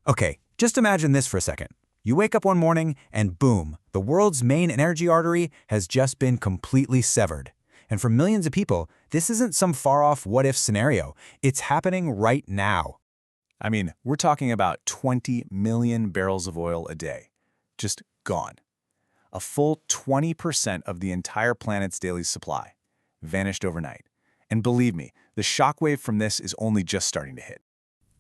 Okay, just imagine this for a second. You wake up one morning and boom, the world's main energy artery has just been completely severed. And for millions of people, this isn't some far-off what-if scenario. It's happening right now. I mean, we're talking about 20 million barrels of oil a day. Just gone. A full 20% of the entire planet's daily supply. Vanished overnight. And believe me, the shockwave from this is only just starting to hit.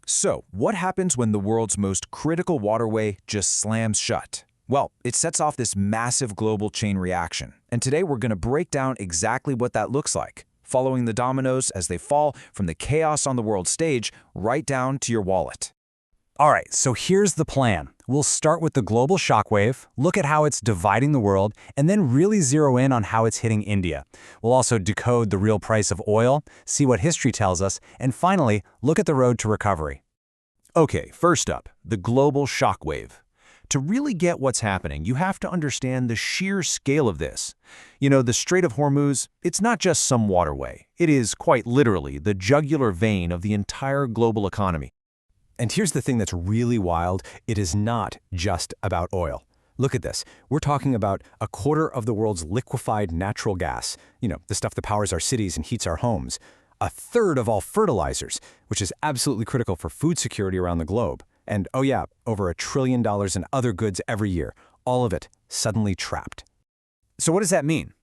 So, what happens when the world's most critical waterway just slams shut? Well, it sets off this massive global chain reaction. And today we're going to break down exactly what that looks like, following the dominoes as they fall from the chaos on the world stage right down to your wallet. All right, so here's the plan. We'll start with the global shockwave, look at how it's dividing the world, and then really zero in on how it's hitting India. We'll also decode the real price of oil, see what history tells us, and finally, look at the road to recovery. Okay, first up, the global shockwave. To really get what's happening, you have to understand the sheer scale of this. You know, the Strait of Hormuz, it's not just some waterway. It is, quite literally, the jugular vein of the entire global economy. And here's the thing that's really wild. It is not just about oil. Look at this. We're talking about a quarter of the world's liquefied natural gas, the stuff that powers our cities and heats our homes. A third of all fertilizers, which is absolutely critical for food security around the globe. And oh yeah, over $1 trillion in other goods every year. All of it suddenly trapped. So what does that mean?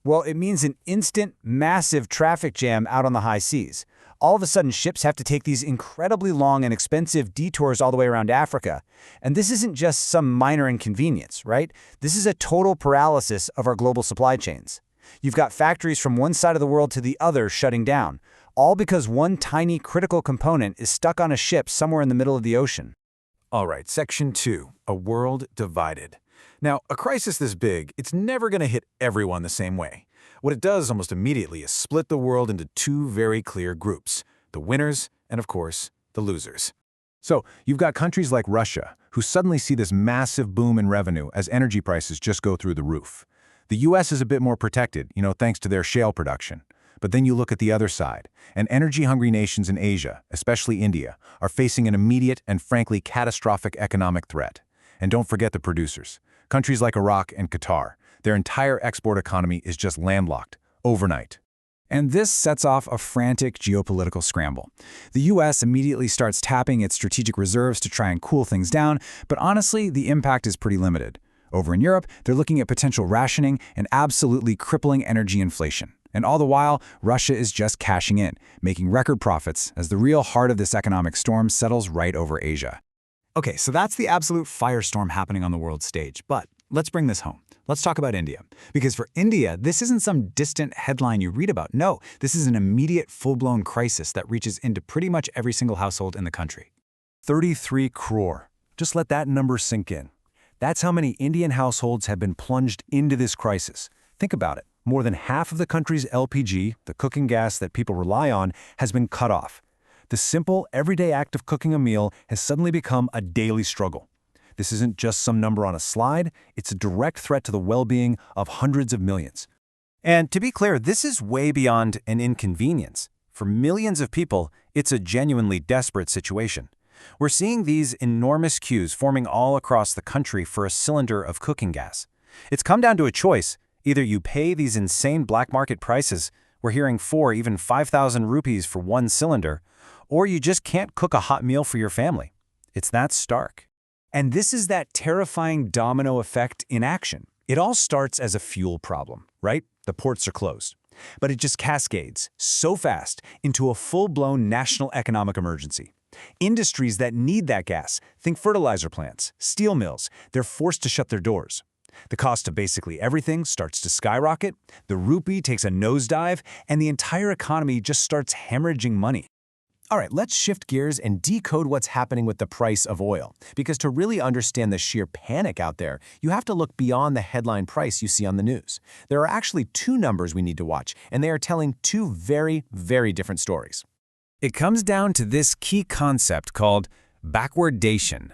Well, it means an instant, massive traffic jam out on the high seas. All of a sudden, ships have to take these incredibly long and expensive detours all the way around Africa. And this isn't just some minor inconvenience, right? This is a total paralysis of our global supply chains. You've got factories from one side of the world to the other shutting down, all because one tiny critical component is stuck on a ship somewhere in the middle of the ocean. All right, Section 2, a world divided. Now, a crisis this big, it's never going to hit everyone the same way. What it does almost immediately is split the world into two very clear groups, the winners and, of course, the losers. So, you've got countries like Russia, who suddenly see this massive boom in revenue as energy prices just go through the roof. The US is a bit more protected, thanks to their shale production. But then you look at the other side, and energy-hungry nations in Asia, especially India, are facing an immediate and frankly catastrophic economic threat. And don't forget the producers. Countries like Iraq and Qatar, their entire export economy is just landlocked, overnight. And this sets off a frantic geopolitical scramble. The US immediately starts tapping its strategic reserves to try and cool things down, but honestly, the impact is pretty limited. Over in Europe, they're looking at potential rationing and absolutely crippling energy inflation. And all the while, Russia is just cashing in, making record profits as the real heart of this economic storm settles right over Asia. Okay, so that's the absolute firestorm happening on the world stage. But let's bring this home. Let's talk about India. Because for India, this isn't some distant headline you read about. No, this is an immediate, full-blown crisis that reaches into pretty much every single household in the country. 33 crore. Just let that number sink in. That's how many Indian households have been plunged into this crisis. Think about it. More than half of the country's LPG, the cooking gas that people rely on, has been cut off. The simple, everyday act of cooking a meal has suddenly become a daily struggle. This isn't just some number on a slide, it's a direct threat to the well-being of hundreds of millions. And to be clear, this is way beyond an inconvenience. For millions of people, it's a genuinely desperate situation. We're seeing these enormous queues forming all across the country for a cylinder of cooking gas. It's come down to a choice. Either you pay these insane black market prices, we're hearing 4, even 5,000 rupees for one cylinder, or you just can't cook a hot meal for your family. It's that stark. And this is that terrifying domino effect in action. It all starts as a fuel problem, right? The ports are closed. But it just cascades so fast into a full-blown national economic emergency. Industries that need that gas, think fertilizer plants, steel mills, they're forced to shut their doors. The cost of basically everything starts to skyrocket, the rupee takes a nosedive, and the entire economy just starts hemorrhaging money. All right, let's shift gears and decode what's happening with the price of oil. Because to really understand the sheer panic out there, you have to look beyond the headline price you see on the news. There are actually two numbers we need to watch, and they are telling two very, very different stories. It comes down to this key concept called backwardation.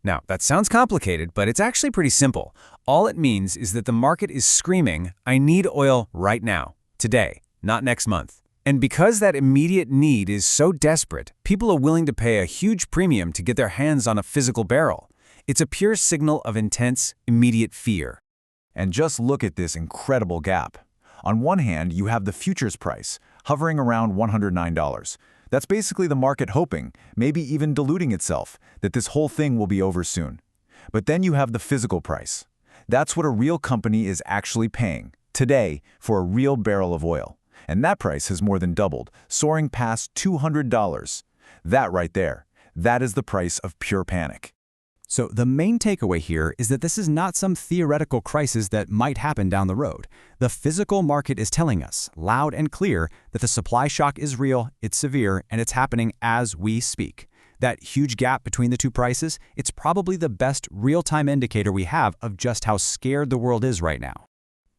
Now, that sounds complicated, but it's actually pretty simple. All it means is that the market is screaming, I need oil right now, today, not next month. And because that immediate need is so desperate, people are willing to pay a huge premium to get their hands on a physical barrel. It's a pure signal of intense, immediate fear. And just look at this incredible gap. On one hand, you have the futures price, hovering around $109. That's basically the market hoping, maybe even deluding itself, that this whole thing will be over soon. But then you have the physical price. That's what a real company is actually paying, today, for a real barrel of oil. And that price has more than doubled, soaring past $200. That right there, that is the price of pure panic. So the main takeaway here is that this is not some theoretical crisis that might happen down the road. The physical market is telling us, loud and clear, that the supply shock is real, it's severe, and it's happening as we speak. That huge gap between the two prices, it's probably the best real-time indicator we have of just how scared the world is right now.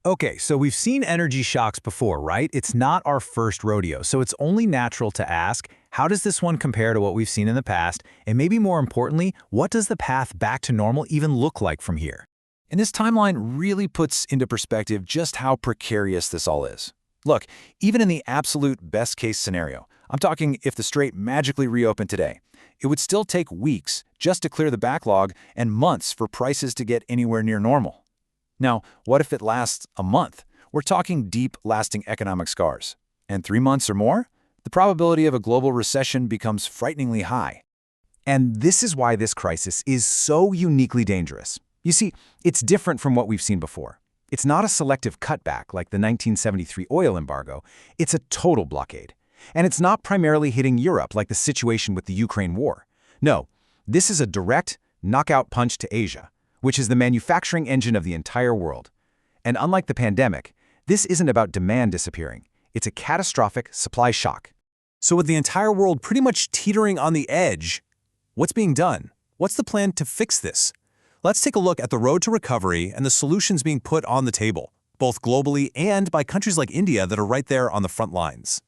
Okay, so we've seen energy shocks before, right? It's not our first rodeo, so it's only natural to ask, how does this one compare to what we've seen in the past? And maybe more importantly, what does the path back to normal even look like from here? And this timeline really puts into perspective just how precarious this all is. Look, even in the absolute best-case scenario, I'm talking if the strait magically reopened today, it would still take weeks just to clear the backlog and months for prices to get anywhere near normal. Now, what if it lasts a month? We're talking deep, lasting economic scars. And 3 months or more? The probability of a global recession becomes frighteningly high. And this is why this crisis is so uniquely dangerous. You see, it's different from what we've seen before. It's not a selective cutback like the 1973 oil embargo. It's a total blockade. And it's not primarily hitting Europe like the situation with the Ukraine war. No, this is a direct, knockout punch to Asia, which is the manufacturing engine of the entire world. And unlike the pandemic, this isn't about demand disappearing. It's a catastrophic supply shock. So with the entire world pretty much teetering on the edge, what's being done? What's the plan to fix this? Let's take a look at the road to recovery and the solutions being put on the table, both globally and by countries like India that are right there on the front lines.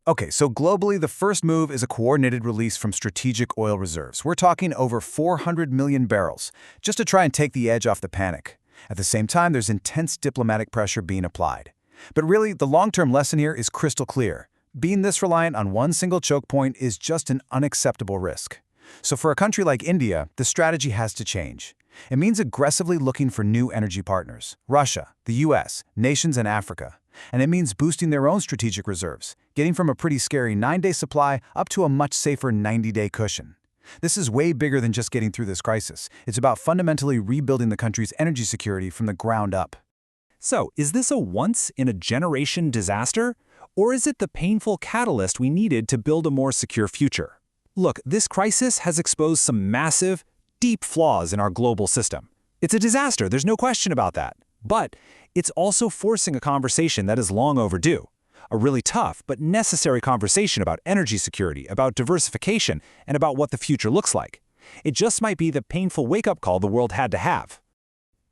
Okay, so globally, the first move is a coordinated release from strategic oil reserves. We're talking over 400 million barrels, just to try and take the edge off the panic. At the same time, there's intense diplomatic pressure being applied. But really, the long-term lesson here is crystal clear. Being this reliant on one single choke point is just an unacceptable risk. So for a country like India, the strategy has to change. It means aggressively looking for new energy partners, Russia, the US, nations in Africa. And it means boosting their own strategic reserves, getting from a pretty scary 9-day supply up to a much safer 90-day cushion. This is way bigger than just getting through this crisis. It's about fundamentally rebuilding the country's energy security from the ground up. So, is this a once-in-a-generation disaster? Or is it the painful catalyst we needed to build a more secure future? Look, this crisis has exposed some massive, deep flaws in our global system. It's a disaster, there's no question about that. But it's also forcing a conversation that is long overdue. A really tough but necessary conversation about energy security, about diversification, and about what the future looks like. It just might be the painful wake-up call the world had to have.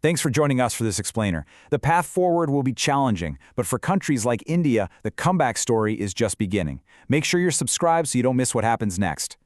Thanks for joining us for this explainer. The path forward will be challenging, but for countries like India, the comeback story is just beginning. Make sure you're subscribed so you don't miss what happens next.